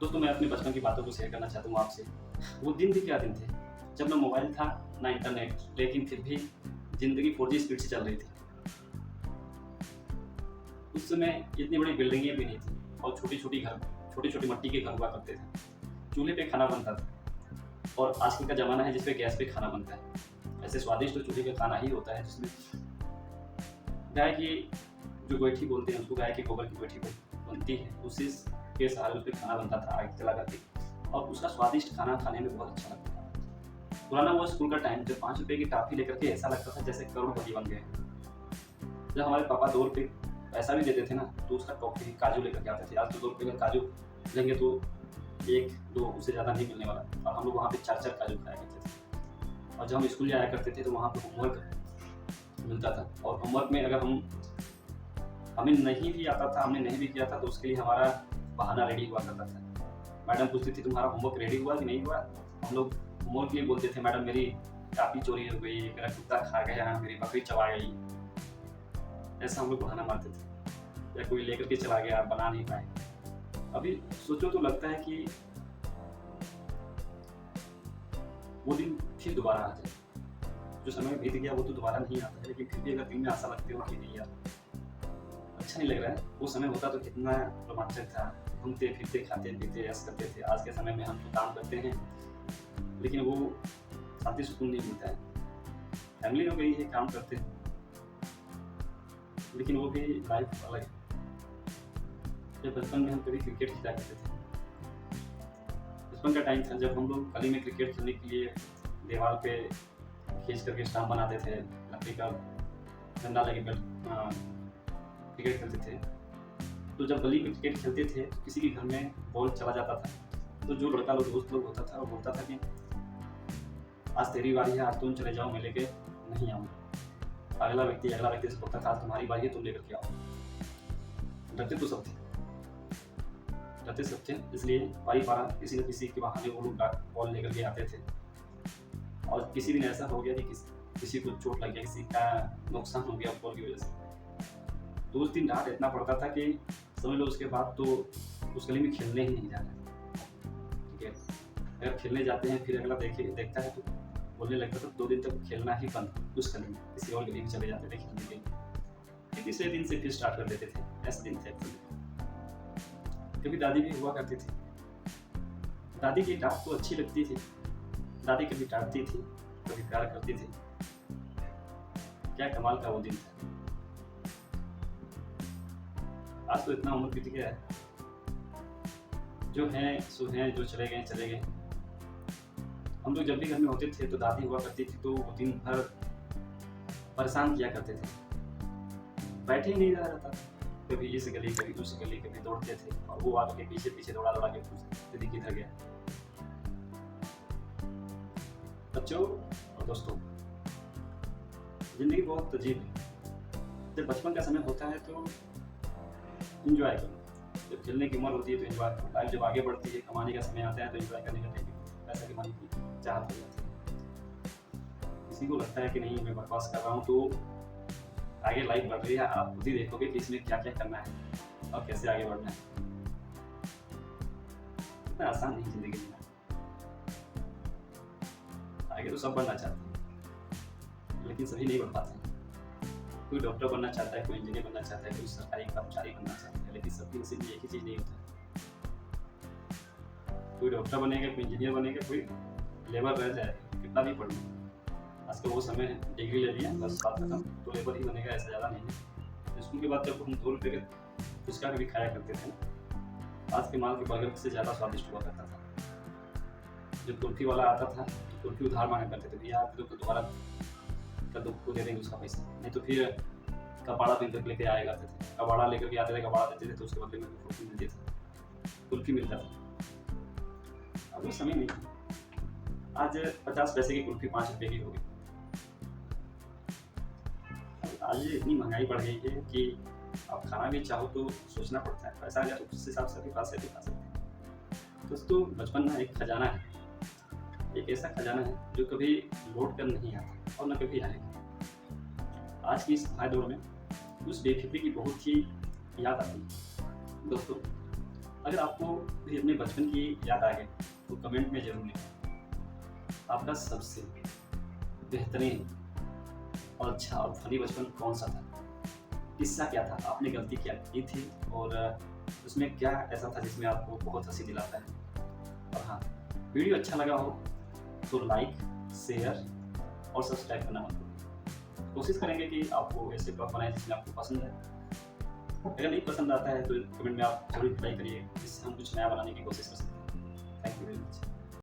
दोस्तों मैं अपने बचपन की बातों को शेयर करना चाहता हूँ आपसे। वो दिन भी क्या दिन थे, जब ना मोबाइल था, ना इंटरनेट, लेकिन फिर भी ज़िंदगी 4G स्पीड से चल रही थी। उस समय इतनी बड़ी बिल्डिंगें भी नहीं थी और छोटी-छोटी मट्टी के घर हुआ करते थे। चूल्हे पे खाना बनता था और आजकल का ज़माना है जिस पे गैस पे खाना बनता है। ऐसे स्वादिष्ट तो चूल्हे का खाना ही होता है जिसमें गाय की जो गोइठी बोलते हैं उसको, गाय के गोबर की गोइठी बनती है, उसी के सहारे उस पे खाना बनता था आग जला करके, और उसका स्वादिष्ट खाना खाने में बहुत अच्छा लगता था। पुराना वो स्कूल का टाइम जब 5 रुपए की टॉफ़ी लेकर के ऐसा लगता था जैसे करोड़पति बन गए। जब हमारे पापा 2 रुपए पैसा भी देते थे ना, तो उसका टॉफ़ी काजू लेकर के आते थे। आज तो 2 रुपए का काजू लेंगे तो 1-2 उससे ज़्यादा नहीं मिलने वाला, और हम लोग वहाँ पे 4-4 काजू खाया करते थे। और जब हम स्कूल जाया करते थे तो वहाँ पे होमवर्क मिलता था, और होमवर्क में अगर हमें नहीं भी आता था, हमने नहीं भी किया था, तो उसके लिए हमारा बहाना रेडी हुआ करता था। मैडम पूछती थी तुम्हारा होमवर्क रेडी हुआ कि नहीं हुआ? हम लोग होमवर्क के लिए बोलते थे मैडम मेरी कॉपी चोरी हो गई, मेरा कुत्ता खा गया, मेरी बकरी चबा गई। ऐसा हम लोग बहाना मारते थे, या कोई लेकर के चला गया, बना नहीं पाए। अभी सोचो तो लगता है कि वो दिन फिर दोबारा आ जाए। जो समय बीत गया वो तो दोबारा नहीं आता है, लेकिन फिर भी अगर दिन में आशा लगती हो कि नहीं यार अच्छा नहीं लग रहा है, वो समय होता तो कितना रोमांचक था। घूमते फिरते, खाते पीते, ऐश करते थे। आज के समय में हम तो काम करते हैं, लेकिन वो शांति सुकून नहीं मिलता है। फैमिली हो गई है, काम करते हैं, लेकिन वो भी लाइफ अलग है। जब बचपन में हम कभी क्रिकेट खेला करते थे, बचपन का टाइम था जब हम लोग गली में क्रिकेट खेलने के लिए दीवार पे खींच करके स्टाम्प बनाते थे, लकड़ी का डंडा लेके क्रिकेट खेलते थे। तो जब गली में क्रिकेट खेलते थे तो किसी के घर में बॉल चला जाता था, तो जो लड़का लोग दोस्त लोग होता था वो बोलता था कि आज तेरी बारी है, आज तुम चले जाओ, मैं लेके नहीं आऊँगा। अगला व्यक्ति से बोलता था आज तुम्हारी बारी है, तुम लेकर के आओ। डरते सब थे, इसलिए पारी पारा किसी न किसी के बहाने वो लोग बॉल लेकर के आते थे। और किसी दिन ऐसा हो गया कि किसी को चोट लग गया, किसी का नुकसान हो गया बॉल की वजह से, तो उस दिन डांट इतना पड़ता था कि समझ लो उसके बाद तो उस गली में खेलने ही नहीं जाना। ठीक है, अगर खेलने जाते हैं फिर अगला देखता है तो बोलने लगता था 2 दिन तक खेलना ही बंद, उस गली में किसी और गली में चले जाते थे खेलने के लिए। फिर तीसरे दिन से फिर स्टार्ट कर देते थे। ऐसे दिन थे। कभी दादी भी हुआ करती थी, दादी की डांट तो अच्छी लगती थी। दादी कभी डांटती थी, कभी प्यार करती थी। क्या कमाल का वो दिन था। आज तो इतना उम्र बीत गया है, जो हैं सो हैं, जो चले गए। हम लोग जब भी घर में होते थे तो दादी हुआ करती थी, तो वो दिन भर परेशान किया करते थे, बैठे ही नहीं रहा जाता। कभी इस गली, कभी उस गली, कभी दौड़ते थे, और वो आगे पीछे दौड़ा के पूछते थे किधर गया। बच्चों और दोस्तों, जिंदगी बहुत अजीब है। जब बचपन का समय होता है तो एंजॉय करो, जब खेलने की उम्र होती है तो एंजॉय करो। लाइफ जब आगे बढ़ती है, कमाने का समय आता है तो एंजॉय करने का टाइम, पैसा कमाने की चाहत हो जाती है। किसी को लगता है कि नहीं मैं बकवास कर रहा हूँ, तो आगे लाइफ बढ़ रही है, आप खुद ही देखोगे कि इसमें क्या क्या करना है और कैसे आगे बढ़ना है। इतना आसान नहीं जिंदगी जीना। आगे तो सब बढ़ना चाहते हैं, लेकिन सभी नहीं बढ़ पाते। कोई डॉक्टर बनना चाहता है, कोई इंजीनियर बनना चाहता है, कोई सरकारी कर्मचारी बनना चाहता है, लेकिन सबकी नसीब में एक ही चीज़ नहीं होता है। कोई डॉक्टर बनेगा, कोई इंजीनियर बनेगा, कोई लेबर रह जाएगा, कितना भी पढ़ लो। आज का वो समय है, डिग्री ले लिया बस बात खत्म, तो लेबर ही बनेगा, ऐसा ज़्यादा नहीं है। स्कूल के बाद जब हम 2 रुपये के फुचका भी खाया करते थे ना, आज के माल के बर्गर से ज़्यादा स्वादिष्ट हुआ करता था। जब कुल्फी वाला आता था तो कुल्फी उधार मांगा करते थे, भैया आप तो दोबारा कद्दू को दे देंगे उसका पैसा, नहीं तो फिर कबाड़ा दिन तक लेके आया करते थे। कबाड़ा लेकर के आते थे, कबाड़ा देते थे तो उसके बदले में कुल्फी मिलता था। अब वो समय नहीं है। आज 50 पैसे की कुल्फी 5 रुपये की हो गई। आज इतनी महंगाई बढ़ गई है कि आप खाना भी चाहो तो सोचना पड़ता है। पैसा आ जाए तो उस हिसाब से भी खा सकते हैं। दोस्तों, बचपन ना एक खजाना है, एक ऐसा खजाना है जो कभी लौट कर नहीं आता और न कभी आएगा। आज की इस भाग-दौड़ में उस बेफिक्री की बहुत ही याद आती है। दोस्तों, अगर आपको भी अपने बचपन की याद आ गई तो कमेंट में ज़रूर लिखें आपका सबसे बेहतरीन और अच्छा और फनी बचपन कौन सा था, किस्सा क्या था, आपने गलती क्या की थी और उसमें क्या ऐसा था जिसमें आपको बहुत हंसी दिलाता है। और हाँ, वीडियो अच्छा लगा हो तो लाइक, शेयर और सब्सक्राइब करना मत भूलिए। कोशिश करेंगे कि आपको ऐसे ब्लॉग बनाए जिसमें आपको पसंद है। अगर नहीं पसंद आता है तो कमेंट में आप जरूर रिप्लाई करिए, जिससे हम कुछ नया बनाने की कोशिश कर सकते हैं। Thank you very much.